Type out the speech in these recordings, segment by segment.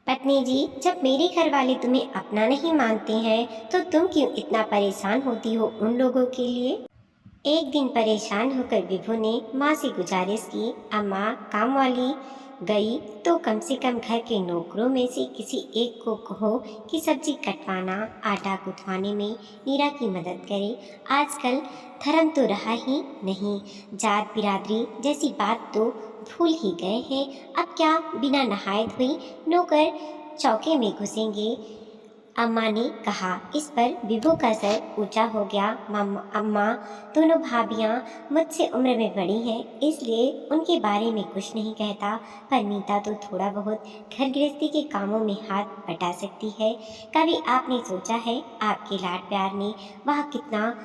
पत्नी जी, जब मेरे घर वाले तुम्हें अपना नहीं मानते हैं तो तुम क्यों इतना परेशान होती हो उन लोगों के लिए? एक दिन परेशान होकर विभु ने माँ से गुजारिश की, अम्मा, काम वाली गई तो कम से कम घर के नौकरों में से किसी एक को कहो कि सब्जी कटवाना, आटा गुथवाने में नीरा की मदद करे। आजकल धर्म तो रहा ही नहीं, जात बिरादरी जैसी बात तो भूल ही गए हैं। अब क्या बिना नहाए धोई नौकर चौके में घुसेंगे? अम्मा ने कहा। इस पर विभु का सर ऊंचा हो गया। अम्मा, दोनों भाभियां मुझसे उम्र में बड़ी हैं, इसलिए उनके बारे में कुछ नहीं कहता, पर मीता तो थोड़ा बहुत घर गृहस्थी के कामों में हाथ बटा सकती है। कभी आपने सोचा है आपके लाड प्यार ने वह कितना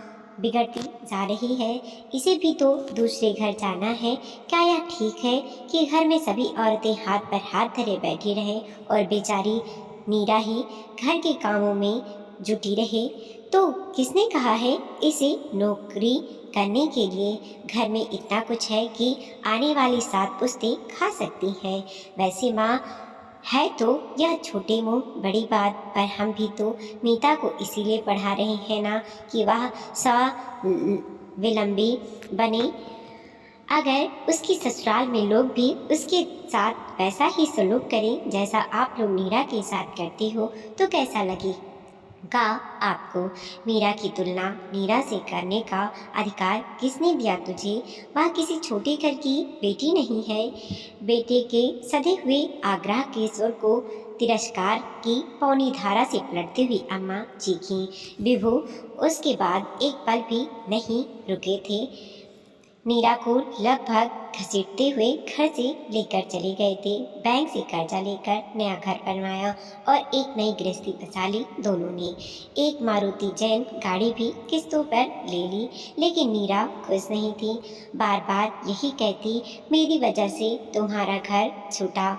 बिगड़ती जा रही है? इसे भी तो दूसरे घर जाना है। क्या यह ठीक है कि घर में सभी औरतें हाथ पर हाथ धरे बैठी रहें और बेचारी नीरा ही घर के कामों में जुटी रहे? तो किसने कहा है इसे नौकरी करने के लिए? घर में इतना कुछ है कि आने वाली 7 पुश्तें खा सकती है। वैसे माँ, है तो यह छोटे मुंह बड़ी बात, पर हम भी तो मीता को इसीलिए पढ़ा रहे हैं ना कि वह स्वावलंबी बने। अगर उसकी ससुराल में लोग भी उसके साथ वैसा ही सलूक करें जैसा आप लोग मीरा के साथ करते हो तो कैसा लगेगा आपको? मीरा की तुलना नीरा से करने का अधिकार किसने दिया तुझे? वह किसी छोटे घर की बेटी नहीं है। बेटे के सधे हुए आग्रह के स्वर को तिरस्कार की पौनी धारा से पलटती हुई अम्मा चीखीं। विभु उसके बाद एक पल भी नहीं रुके थे। नीरा को लगभग घसीटते हुए घर से लेकर चले गए थे। बैंक से कर्जा लेकर नया घर बनवाया और एक नई गृहस्थी बसा ली दोनों ने। एक मारुति जैन गाड़ी भी किस्तों पर ले ली, लेकिन नीरा खुश नहीं थी। बार बार यही कहती, मेरी वजह से तुम्हारा घर छूटा।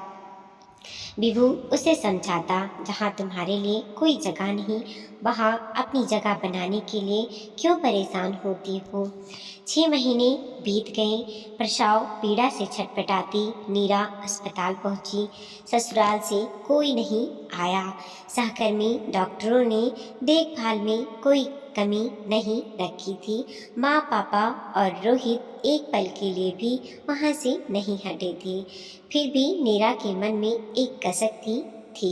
विभु उसे समझाता, जहाँ तुम्हारे लिए कोई जगह नहीं, वहाँ अपनी जगह बनाने के लिए क्यों परेशान होती हो? 6 महीने बीत गए। प्रसव पीड़ा से छटपटाती नीरा अस्पताल पहुंची। ससुराल से कोई नहीं आया। सहकर्मी डॉक्टरों ने देखभाल में कोई कमी नहीं रखी थी। माँ, पापा और रोहित एक पल के लिए भी वहाँ से नहीं हटे थे। फिर भी नीरा के मन में एक कसक थी।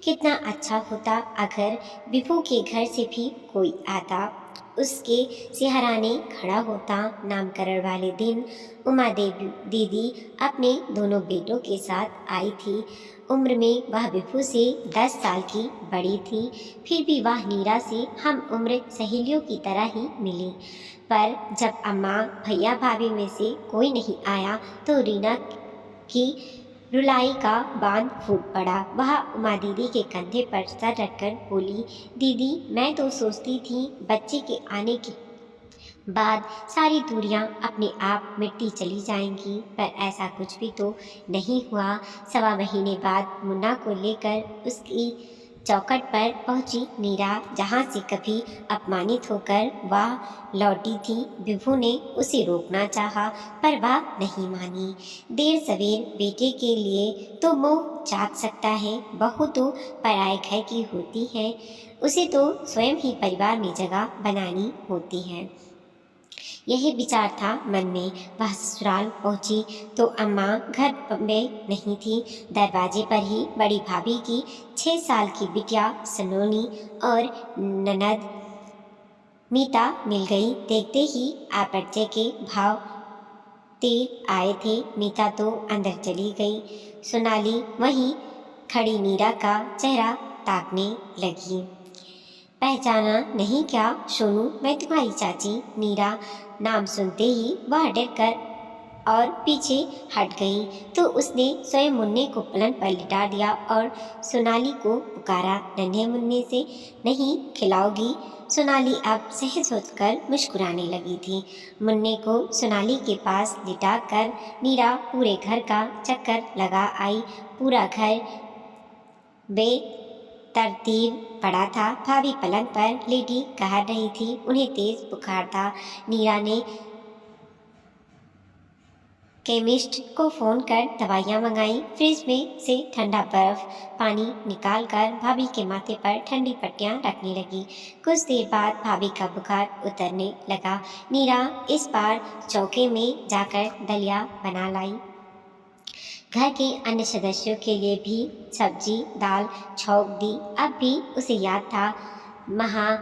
कितना अच्छा होता अगर विभू के घर से भी कोई आता, उसके सिहराने खड़ा होता। नामकरण वाले दिन उमा देवी दीदी अपने दोनों बेटों के साथ आई थी। उम्र में वह विभू से 10 साल की बड़ी थी, फिर भी वह नीरा से हम उम्र सहेलियों की तरह ही मिली। पर जब अम्मा, भैया, भाभी में से कोई नहीं आया तो रीना की रुलाई का बांध फूट पड़ा। वह उमा दीदी के कंधे पर सर रखकर बोली, दीदी, मैं तो सोचती थी बच्चे के आने के बाद सारी दूरियां अपने आप मिटती चली जाएंगी, पर ऐसा कुछ भी तो नहीं हुआ। 1.25 महीने बाद मुन्ना को लेकर उसकी चौखट पर पहुंची नीरा, जहां से कभी अपमानित होकर वह लौटी थी। विभु ने उसे रोकना चाहा, पर वह नहीं मानी। देर सवेर बेटे के लिए तो मुंह चाट सकता है, बहू तो पराए घर की होती है, उसे तो स्वयं ही परिवार में जगह बनानी होती है। यही विचार था मन में। वह ससुराल पहुंची तो अम्मा घर में नहीं थी। दरवाजे पर ही बड़ी भाभी की 6 साल की बिटिया सलोनी और ननद मीता मिल गई। देखते ही अपरिचय के भाव तेज आए थे। मीता तो अंदर चली गई। सोनाली वहीं खड़ी नीरा का चेहरा ताकने लगी। पहचाना नहीं क्या सोनू, मैं तुम्हारी चाची। नीरा नाम सुनते ही वह डर कर और पीछे हट गई तो उसने स्वयं मुन्ने को पलंग पर लिटा दिया और सोनाली को पुकारा। नन्हे मुन्ने से नहीं खिलाओगी? सोनाली अब सहज होकर मुस्कुराने लगी थी। मुन्ने को सोनाली के पास लिटा कर नीरा पूरे घर का चक्कर लगा आई। पूरा घर बेतरतीब पड़ा था। भाभी पलंग पर लेटी कह रही थी, उन्हें तेज बुखार था। नीरा ने केमिस्ट को फ़ोन कर दवाइयाँ मंगाई। फ्रिज में से ठंडा बर्फ पानी निकाल कर भाभी के माथे पर ठंडी पट्टियाँ रखने लगी। कुछ देर बाद भाभी का बुखार उतरने लगा। नीरा इस बार चौके में जाकर दलिया बना लाई। घर के अन्य सदस्यों के लिए भी सब्जी दाल छौंक दी। अब भी उसे याद था महाराजिम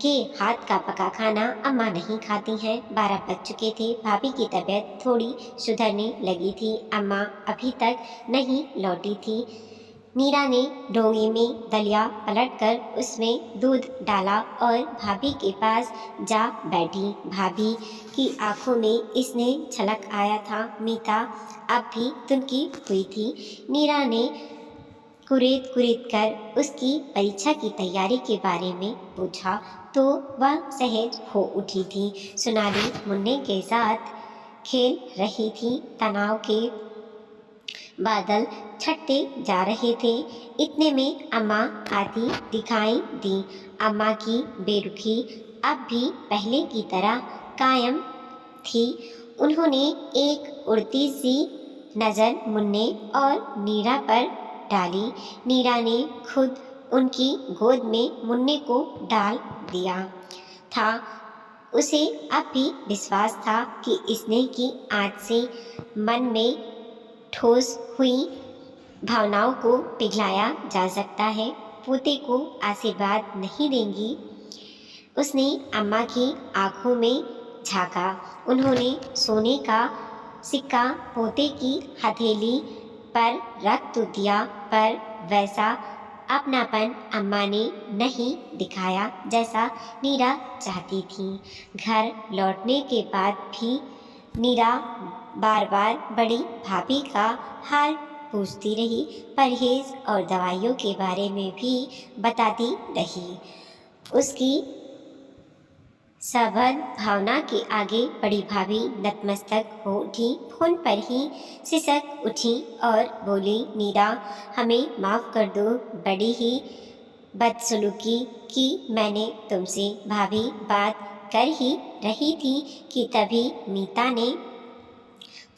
के हाथ का पका खाना। अम्मा नहीं खाती हैं। 12 बज चुके थे। भाभी की तबीयत थोड़ी सुधरने लगी थी। अम्मा अभी तक नहीं लौटी थी। नीरा ने डोंगे में दलिया पलटकर उसमें दूध डाला और भाभी के पास जा बैठी। भाभी की आंखों में इसने झलक आया था। मीता अब भी तुनकी हुई थी। नीरा ने कुरेद कुरेद कर उसकी परीक्षा की तैयारी के बारे में पूछा तो वह सहज हो उठी थी। सोनाली मुन्ने के साथ खेल रही थी। तनाव के बादल छटते जा रहे थे। इतने में अम्मा आती दिखाई दी। अम्मा की बेरुखी अब भी पहले की तरह कायम थी। उन्होंने एक उड़ती सी नज़र मुन्ने और नीरा पर डाली। नीरा ने खुद उनकी गोद में मुन्ने को डाल दिया था। उसे अब भी विश्वास था कि स्नेह की आँच से मन में ठोस हुई भावनाओं को पिघलाया जा सकता है। पोते को आशीर्वाद नहीं देंगी। उसने अम्मा की आंखों में झांका। उन्होंने सोने का सिक्का पोते की हथेली पर रख तो दिया, पर वैसा अपनापन अम्मा ने नहीं दिखाया जैसा नीरा चाहती थी। घर लौटने के बाद भी नीरा बार बार बड़ी भाभी का हाल पूछती रही। परहेज और दवाइयों के बारे में भी बताती रही। उसकी सबद भावना के आगे बड़ी भाभी नतमस्तक हो उठी। फोन पर ही सिसक उठी और बोली, नीरा हमें माफ़ कर दो। बड़ी ही बदसलूकी की मैंने तुमसे। भाभी बात कर ही रही थी कि तभी मीता ने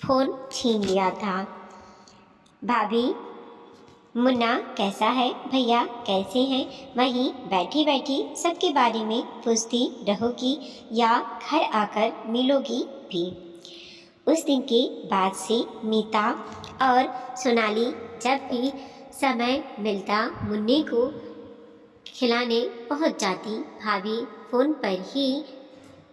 फ़ोन छीन लिया था। भाभी मुन्ना कैसा है, भैया कैसे हैं? वहीं बैठी बैठी सबके बारे में पूछती रहोगी या घर आकर मिलोगी भी? उस दिन के बाद से मीता और सोनाली जब भी समय मिलता मुन्ने को खिलाने पहुंच जाती। भाभी फ़ोन पर ही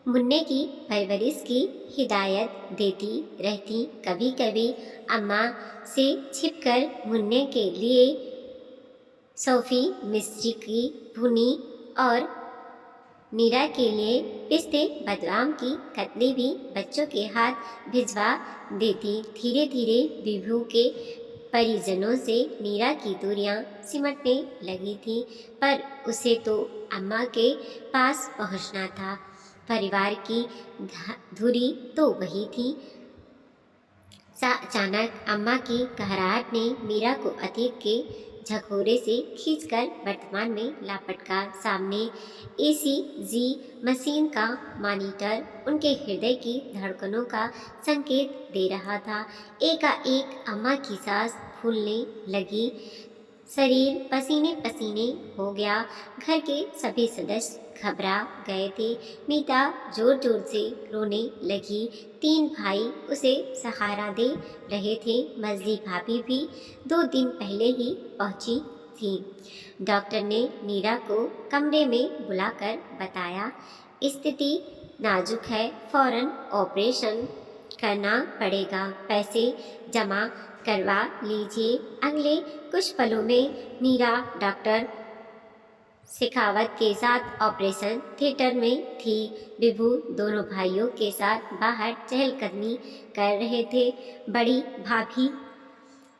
मुन्ने की परवरिश की हिदायत देती रहती। कभी कभी अम्मा से छिपकर मुन्ने के लिए सौफी मिश्री की भुनी और नीरा के लिए पिस्ते बादाम की कतली भी बच्चों के हाथ भिजवा देती। धीरे धीरे विभू के परिजनों से नीरा की दूरियां सिमटने लगी थी, पर उसे तो अम्मा के पास पहुंचना था। परिवार की धुरी तो वही थी। अचानक अम्मा की कहराहट ने मीरा को अतीत के झकोरे से खींचकर वर्तमान में लापटका। सामने ECG मशीन का मॉनिटर उनके हृदय की धड़कनों का संकेत दे रहा था। एकाएक अम्मा की सांस फूलने लगी। शरीर पसीने पसीने हो गया। घर के सभी सदस्य घबरा गए थे। मीता जोर जोर से रोने लगी। 3 भाई उसे सहारा दे रहे थे। मजली भाभी भी 2 दिन पहले ही पहुंची थी। डॉक्टर ने नीरा को कमरे में बुलाकर बताया, स्थिति नाजुक है, फौरन ऑपरेशन करना पड़ेगा। पैसे जमा करवा लीजिए। अगले कुछ पलों में नीरा डॉक्टर शेखावत के साथ ऑपरेशन थिएटर में थी। विभू दोनों भाइयों के साथ बाहर चहलकदमी कर रहे थे। बड़ी भाभी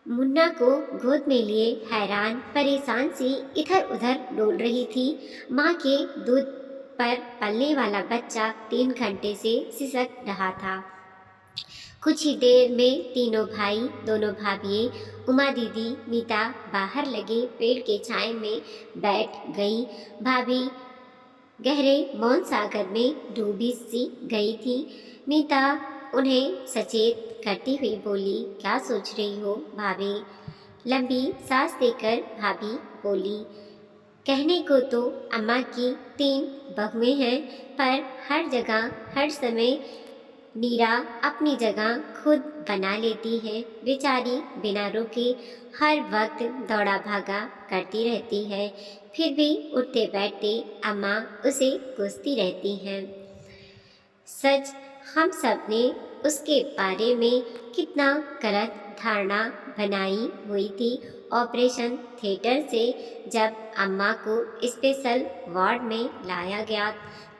मुन्ना को गोद में लिए हैरान परेशान सी इधर उधर डोल रही थी। माँ के दूध पर पलने वाला बच्चा 3 घंटे से सिसक रहा था। कुछ ही देर में तीनों भाई, दोनों भाभियाँ, उमा दीदी, मीता बाहर लगे पेड़ के छाए में बैठ गई। भाभी गहरे मौन सागर में डूबी सी गई थी। मीता उन्हें सचेत करती हुई बोली, क्या सोच रही हो भाभी? लंबी सांस देकर भाभी बोली, कहने को तो अम्मा की 3 बहुएं हैं, पर हर जगह हर समय नीरा अपनी जगह खुद बना लेती है। बेचारी बिना रुके हर वक्त दौड़ा भागा करती रहती है, फिर भी उठते बैठते अम्मा उसे कोसती रहती हैं। सच, हम सब ने उसके बारे में कितना गलत धारणा बनाई हुई थी। ऑपरेशन थिएटर से जब अम्मा को स्पेशल वार्ड में लाया गया,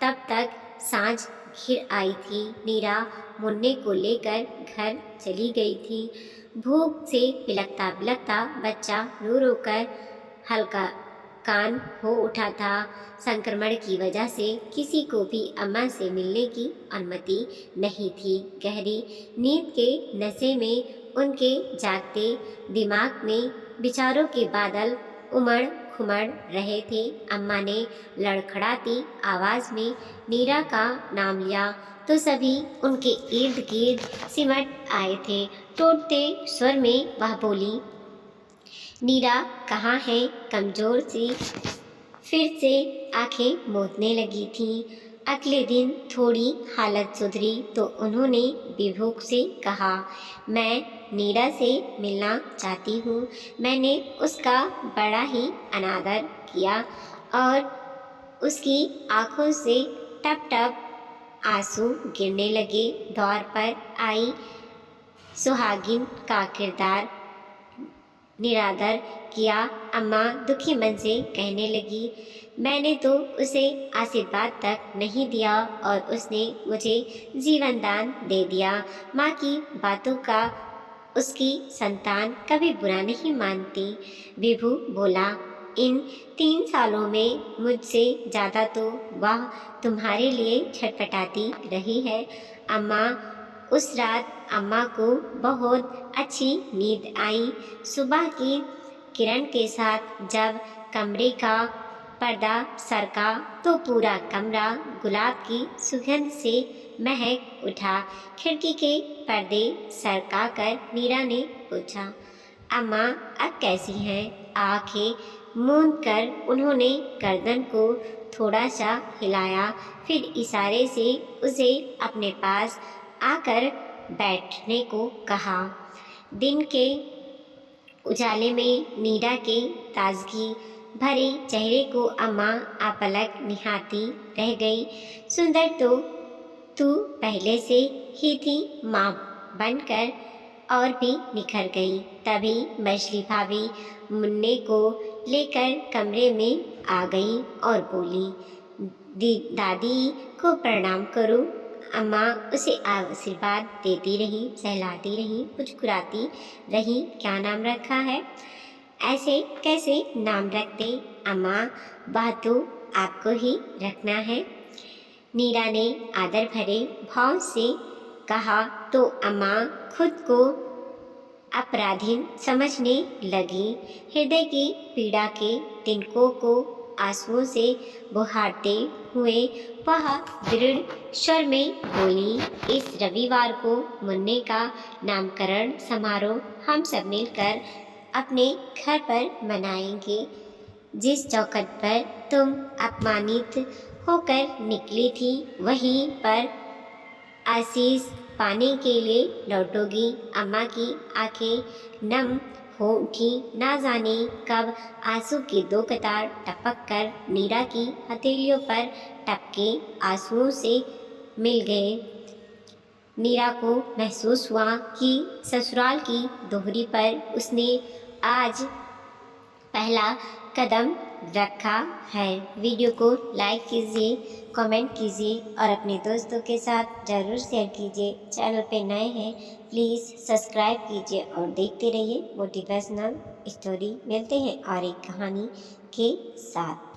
तब तक सांझ घिर आई थी। नीरा मुन्ने को लेकर घर चली गई थी। भूख से बिलखता बिलखता बच्चा रो रो कर हल्का कान हो उठा था। संक्रमण की वजह से किसी को भी अम्मा से मिलने की अनुमति नहीं थी। गहरी नींद के नशे में उनके जागते दिमाग में विचारों के बादल उमड़ घुमड़ रहे थे। अम्मा ने लड़खड़ाती आवाज में नीरा का नाम लिया तो सभी उनके इर्द गिर्द सिमट आए थे। टूटते स्वर में वह बोली, नीरा कहाँ है? कमजोर सी फिर से आंखें मूंदने लगी थीं। अगले दिन थोड़ी हालत सुधरी तो उन्होंने विभूक से कहा, मैं नीरा से मिलना चाहती हूँ। मैंने उसका बड़ा ही अनादर किया और उसकी आंखों से टप टप आंसू गिरने लगे। दौर पर आई सुहागिन का किरदार निरादर किया। अम्मा दुखी मन से कहने लगी, मैंने तो उसे आशीर्वाद तक नहीं दिया और उसने मुझे जीवन दान दे दिया। माँ की बातों का उसकी संतान कभी बुरा नहीं मानती। विभू बोला, इन 3 सालों में मुझसे ज़्यादा तो वह तुम्हारे लिए छटपटाती रही है। अम्मा, उस रात अम्मा को बहुत अच्छी नींद आई। सुबह की किरण के साथ जब कमरे का पर्दा सरका तो पूरा कमरा गुलाब की सुगंध से महक उठा। खिड़की के पर्दे सरका कर नीरा ने पूछा, अम्मा अब कैसी हैं? आंखें मूंद कर उन्होंने गर्दन को थोड़ा सा हिलाया, फिर इशारे से उसे अपने पास आकर बैठने को कहा। दिन के उजाले में नीरा के ताजगी भरे चेहरे को अम्मा आपलक निहारती रह गई। सुंदर तो तू पहले से ही थी, माँ बनकर और भी निखर गई। तभी मछली भाभी मुन्ने को लेकर कमरे में आ गई और बोली, दादी को प्रणाम करो। अम्मा उसे आशीर्वाद देती रही, सहलाती रही, मुस्कुराती रही। क्या नाम रखा है? ऐसे कैसे नाम रखते अम्मा? वह तो आपको ही रखना है। नीरा ने आदर भरे भाव से कहा तो अम्मा खुद को अपराधीन समझने लगी। हृदय की पीड़ा के तिनकों को आंसुओं से बुहारते हुए वह दृढ़ स्वर में बोली, इस रविवार को मुन्ने का नामकरण समारोह हम सब मिलकर अपने घर पर मनाएंगे। जिस चौखट पर तुम अपमानित होकर निकली थी, वहीं पर आशीष पाने के लिए लौटोगी। अम्मा की आंखें नम हो उठी। ना जाने कब आंसू की 2 कतार टपक कर नीरा की हथेलियों पर टपके आंसुओं से मिल गए। नीरा को महसूस हुआ कि ससुराल की दोहरी पर उसने आज पहला कदम रखा है। वीडियो को लाइक कीजिए, कमेंट कीजिए और अपने दोस्तों के साथ ज़रूर शेयर कीजिए। चैनल पे नए हैं प्लीज़ सब्सक्राइब कीजिए और देखते रहिए मोटिवेशनल स्टोरी। मिलते हैं और एक कहानी के साथ।